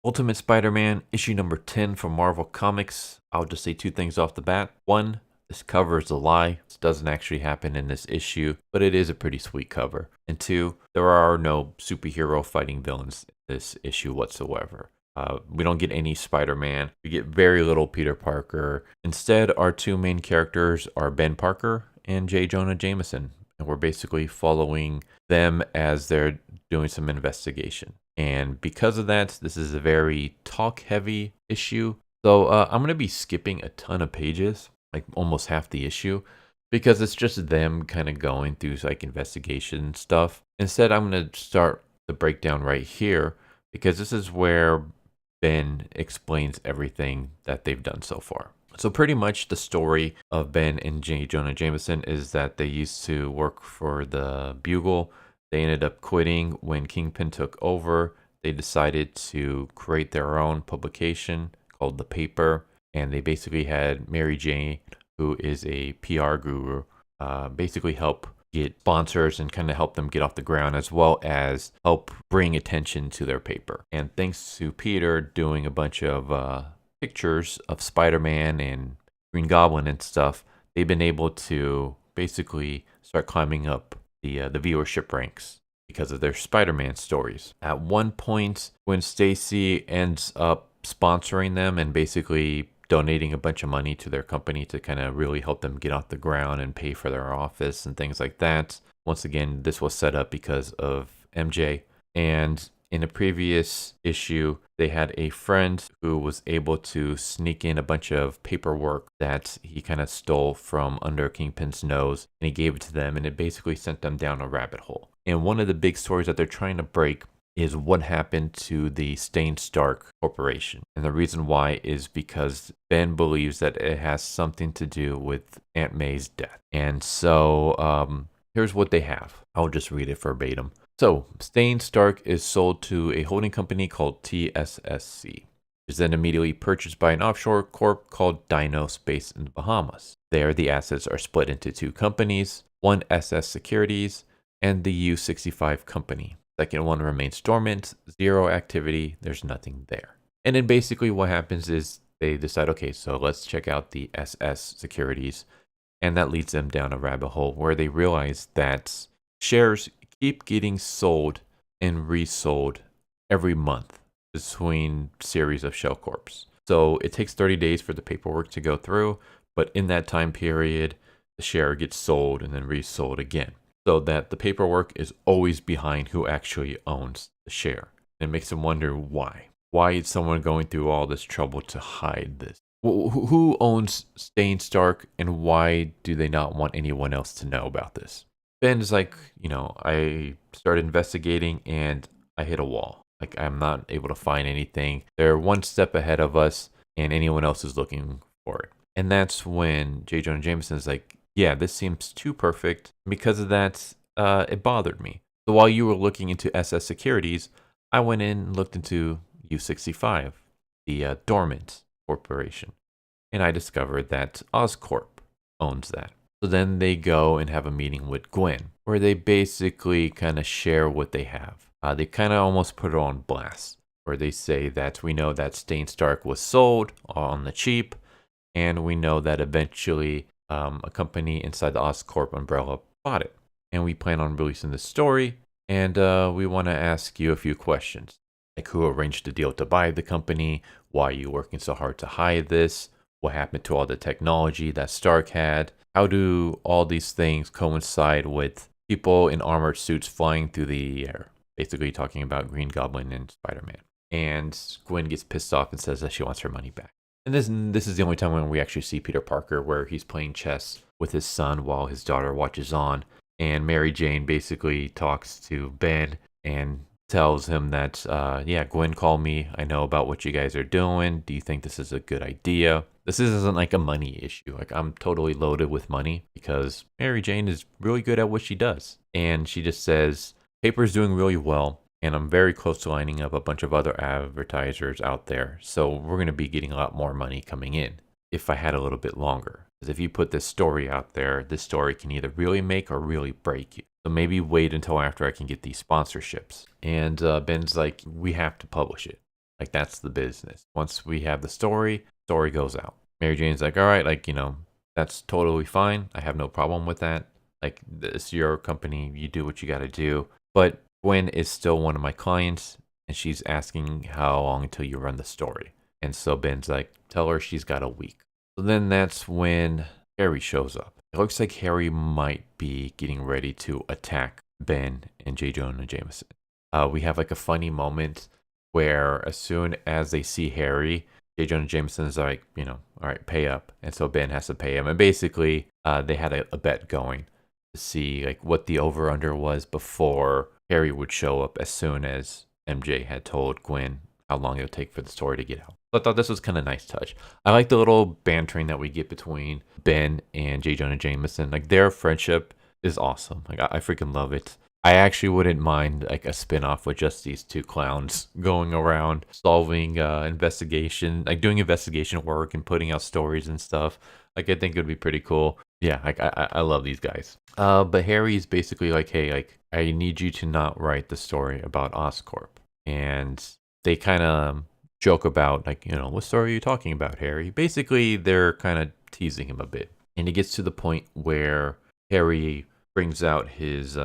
Ultimate Spider-Man, issue number 10 from Marvel Comics. I'll just say two things off the bat. One, this cover is a lie. This doesn't actually happen in this issue, but it is a pretty sweet cover. And two, there are no superhero fighting villains in this issue whatsoever. We don't get any Spider-Man. We get very little Peter Parker. Instead, our two main characters are Ben Parker and J. Jonah Jameson. And we're basically following them as they're doing some investigation. And because of that, this is a very talk-heavy issue. So I'm going to be skipping a ton of pages, like almost half the issue, because it's just them kind of going through like investigation stuff. Instead, I'm going to start the breakdown right here, because this is where Ben explains everything that they've done so far. So pretty much the story of Ben and J. Jonah Jameson is that they used to work for the Bugle. They ended up quitting when Kingpin took over. They decided to create their own publication called The Paper. And they basically had Mary Jane, who is a PR guru, basically help get sponsors and kind of help them get off the ground, as well as help bring attention to their paper. And thanks to Peter doing a bunch of pictures of Spider-Man and Green Goblin and stuff, they've been able to basically start climbing up the viewership ranks because of their Spider-Man stories. At one point, when Stacy ends up sponsoring them and basically donating a bunch of money to their company to kind of really help them get off the ground and pay for their office and things like that. Once again, this was set up because of MJ. And in a previous issue, they had a friend who was able to sneak in a bunch of paperwork that he kind of stole from under Kingpin's nose, and he gave it to them, and it basically sent them down a rabbit hole. And one of the big stories that they're trying to break is what happened to the Stain Stark Corporation. And the reason why is because Ben believes that it has something to do with Aunt May's death. And so here's what they have. I'll just read it verbatim. So, Stain Stark is sold to a holding company called TSSC. Is then immediately purchased by an offshore corp called Dino Space in the Bahamas. There, the assets are split into two companies, one SS Securities and the U65 company. Second one remains dormant, zero activity, there's nothing there. And then basically what happens is they decide, okay, so let's check out the SS Securities. And that leads them down a rabbit hole where they realize that shares keep getting sold and resold every month between series of shell corps. So it takes 30 days for the paperwork to go through, but in that time period, the share gets sold and then resold again. So that the paperwork is always behind who actually owns the share. And it makes them wonder why. Why is someone going through all this trouble to hide this? Who owns Stain Stark, and why do they not want anyone else to know about this? Ben's like, I started investigating and I hit a wall. Like, I'm not able to find anything. They're one step ahead of us and anyone else is looking for it. And that's when J. Jonah Jameson is like, yeah, this seems too perfect. Because of that, it bothered me. So while you were looking into SS Securities, I went in and looked into U65, the dormant corporation. And I discovered that Oscorp owns that. So then they go and have a meeting with Gwen, where they basically kind of share what they have. They kind of almost put it on blast, where they say that we know that Stain Stark was sold on the cheap, and we know that eventually a company inside the Oscorp umbrella bought it. And we plan on releasing this story, and we want to ask you a few questions. Like, who arranged the deal to buy the company? Why are you working so hard to hide this? What happened to all the technology that Stark had? How do all these things coincide with people in armored suits flying through the air? Basically talking about Green Goblin and Spider-Man. And Gwen gets pissed off and says that she wants her money back. And this is the only time when we actually see Peter Parker, where he's playing chess with his son while his daughter watches on. And Mary Jane basically talks to Ben and tells him that, yeah, Gwen called me. I know about what you guys are doing. Do you think this is a good idea? This isn't like a money issue. Like, I'm totally loaded with money because Mary Jane is really good at what she does. And she just says, paper's doing really well. And I'm very close to lining up a bunch of other advertisers out there. So we're going to be getting a lot more money coming in if I had a little bit longer. Because if you put this story out there, this story can either really make or really break you. So maybe wait until after I can get these sponsorships. And Ben's like, we have to publish it. Like that's the business. Once we have the story goes out. Mary Jane's like, all right, like, that's totally fine. I have no problem with that. Like, this your company. You do what you got to do. But Gwen is still one of my clients, and she's asking how long until you run the story. And so Ben's like, tell her she's got a week. So then that's when Harry shows up. It looks like Harry might be getting ready to attack Ben and J. Jonah Jameson. We have like a funny moment where as soon as they see Harry, J. Jonah Jameson is like, all right, pay up. And so Ben has to pay him. And basically, they had a bet going to see like what the over-under was before Harry would show up as soon as MJ had told Gwen how long it would take for the story to get out. So I thought this was kind of a nice touch. I like the little bantering that we get between Ben and J. Jonah Jameson. Like their friendship is awesome. Like I freaking love it. I actually wouldn't mind like a spin-off with just these two clowns going around solving investigation, like doing investigation work and putting out stories and stuff. Like I think it would be pretty cool. Yeah, like I love these guys. But Harry's basically like, hey, like I need you to not write the story about Oscorp. And they kind of joke about like, what story are you talking about, Harry? Basically, they're kind of teasing him a bit. And it gets to the point where Harry brings out his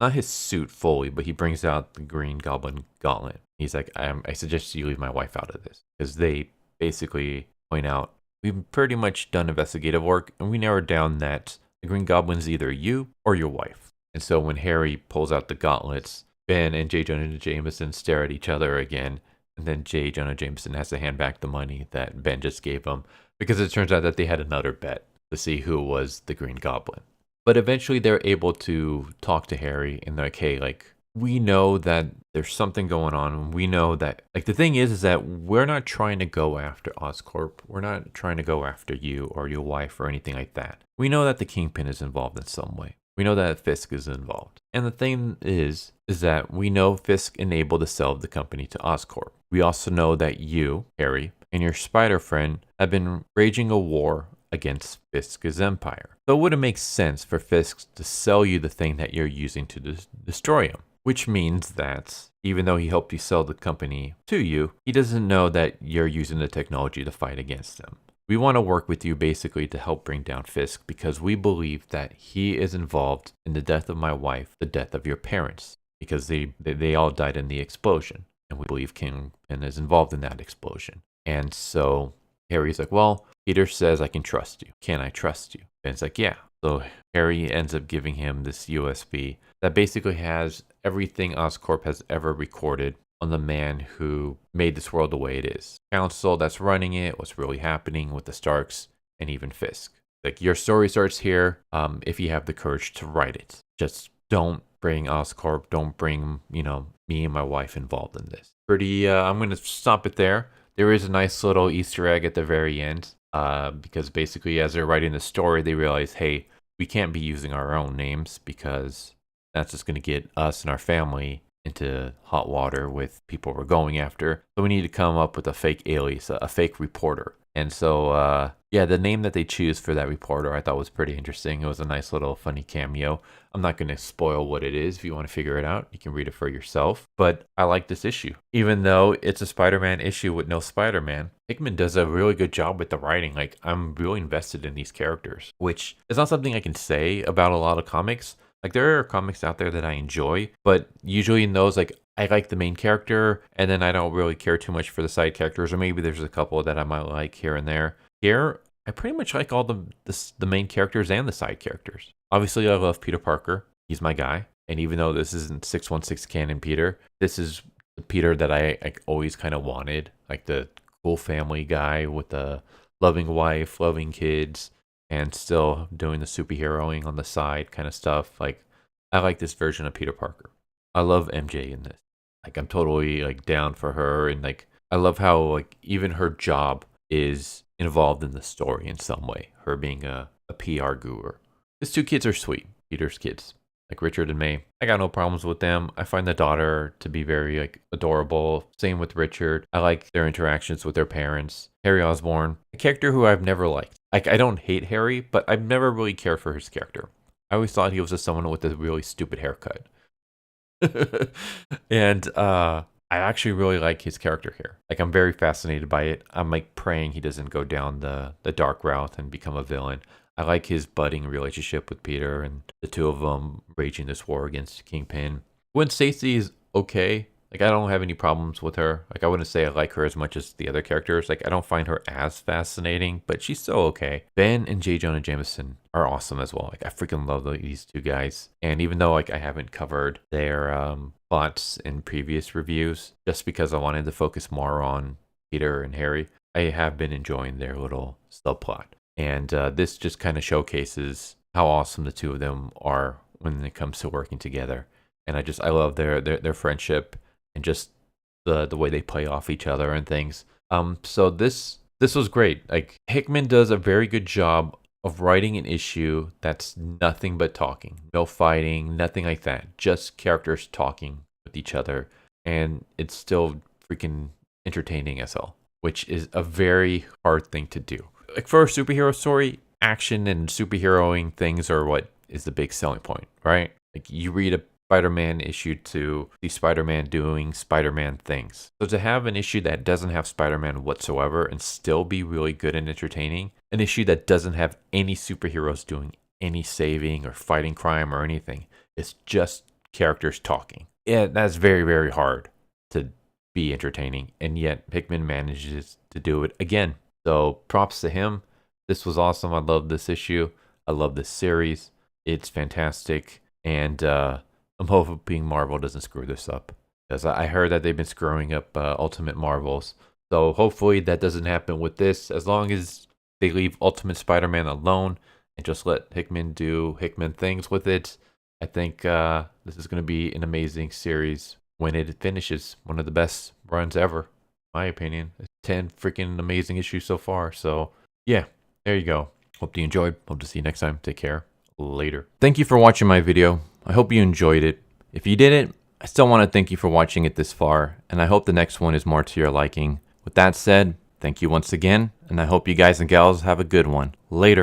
not his suit fully, but he brings out the Green Goblin gauntlet. He's like, I suggest you leave my wife out of this. Because they basically point out, we've pretty much done investigative work, and we narrowed down that the Green Goblin's either you or your wife. And so when Harry pulls out the gauntlets, Ben and J. Jonah Jameson stare at each other again. And then J. Jonah Jameson has to hand back the money that Ben just gave him, because it turns out that they had another bet to see who was the Green Goblin. But eventually they're able to talk to Harry and they're like, hey, like, we know that there's something going on. We know that, like, the thing is that we're not trying to go after Oscorp. We're not trying to go after you or your wife or anything like that. We know that the Kingpin is involved in some way. We know that Fisk is involved. And the thing is that we know Fisk enabled the sale of the company to Oscorp. We also know that you, Harry, and your spider friend have been waging a war against Fisk's empire. So it wouldn't make sense for Fisk to sell you the thing that you're using to destroy him. Which means that even though he helped you sell the company to you, he doesn't know that you're using the technology to fight against him. We want to work with you basically to help bring down Fisk because we believe that he is involved in the death of my wife, the death of your parents, because they all died in the explosion. And we believe Kingpin is involved in that explosion. And so Harry's like, well, Peter says I can trust you. Can I trust you? And it's like, yeah. So Harry ends up giving him this USB that basically has everything Oscorp has ever recorded on the man who made this world the way it is. Council that's running it, what's really happening with the Starks, and even Fisk. Like, your story starts here if you have the courage to write it. Just don't bring Oscorp, don't bring, me and my wife involved in this. I'm going to stop it there. There is a nice little Easter egg at the very end because basically as they're writing the story, they realize, hey, we can't be using our own names because that's just going to get us and our family into hot water with people we're going after. So we need to come up with a fake alias, a fake reporter. And so, the name that they choose for that reporter I thought was pretty interesting. It was a nice little funny cameo. I'm not going to spoil what it is. If you want to figure it out, you can read it for yourself. But I like this issue. Even though it's a Spider-Man issue with no Spider-Man, Hickman does a really good job with the writing. Like, I'm really invested in these characters, which is not something I can say about a lot of comics. Like, there are comics out there that I enjoy, but usually in those, like, I like the main character, and then I don't really care too much for the side characters, or maybe there's a couple that I might like here and there. Here, I pretty much like all the main characters and the side characters. Obviously, I love Peter Parker. He's my guy. And even though this isn't 616 canon Peter, this is the Peter that I always kind of wanted. Like the cool family guy with the loving wife, loving kids, and still doing the superheroing on the side kind of stuff. Like, I like this version of Peter Parker. I love MJ in this. Like, I'm totally like down for her, and like I love how like even her job is involved in the story in some way. Her being a PR guru. These two kids are sweet. Peter's kids, like Richard and May. I got no problems with them. I find the daughter to be very like adorable. Same with Richard. I like their interactions with their parents. Harry Osborn, a character who I've never liked. Like, I don't hate Harry, but I've never really cared for his character. I always thought he was just someone with a really stupid haircut. And I I actually really like his character here. Like, I'm very fascinated by it. I'm like praying he doesn't go down the dark route and become a villain. I like his budding relationship with Peter and the two of them raging this war against Kingpin. Gwen Stacy is okay. Like, I don't have any problems with her. Like, I wouldn't say I like her as much as the other characters. Like, I don't find her as fascinating, but she's still okay. Ben and J. Jonah Jameson are awesome as well. Like, I freaking love these two guys. And even though, like, I haven't covered their plots in previous reviews, just because I wanted to focus more on Peter and Harry, I have been enjoying their little subplot. And this just kind of showcases how awesome the two of them are when it comes to working together. And I love their friendship and just the way they play off each other and things. So this was great. Like, Hickman does a very good job of writing an issue that's nothing but talking, no fighting, nothing like that. Just characters talking with each other, and it's still freaking entertaining as hell, which is a very hard thing to do. Like, for a superhero story, action and superheroing things are what is the big selling point, right? Like, you read a Spider-Man issue to see Spider-Man doing Spider-Man things. So to have an issue that doesn't have Spider-Man whatsoever and still be really good and entertaining, an issue that doesn't have any superheroes doing any saving or fighting crime or anything, it's just characters talking. Yeah, that's very, very hard to be entertaining, and yet Hickman manages to do it again. So props to him. This was awesome. I love this issue. I love this series. It's fantastic, and I'm hoping Marvel doesn't screw this up, because I heard that they've been screwing up Ultimate Marvels. So hopefully that doesn't happen with this. As long as they leave Ultimate Spider-Man alone and just let Hickman do Hickman things with it, I think this is going to be an amazing series when it finishes. One of the best runs ever, in my opinion. 10 freaking amazing issues so far. So yeah, there you go. Hope you enjoyed. Hope to see you next time. Take care. Later. Thank you for watching my video. I hope you enjoyed it. If you didn't, I still want to thank you for watching it this far, and I hope the next one is more to your liking. With that said, thank you once again, and I hope you guys and gals have a good one. Later.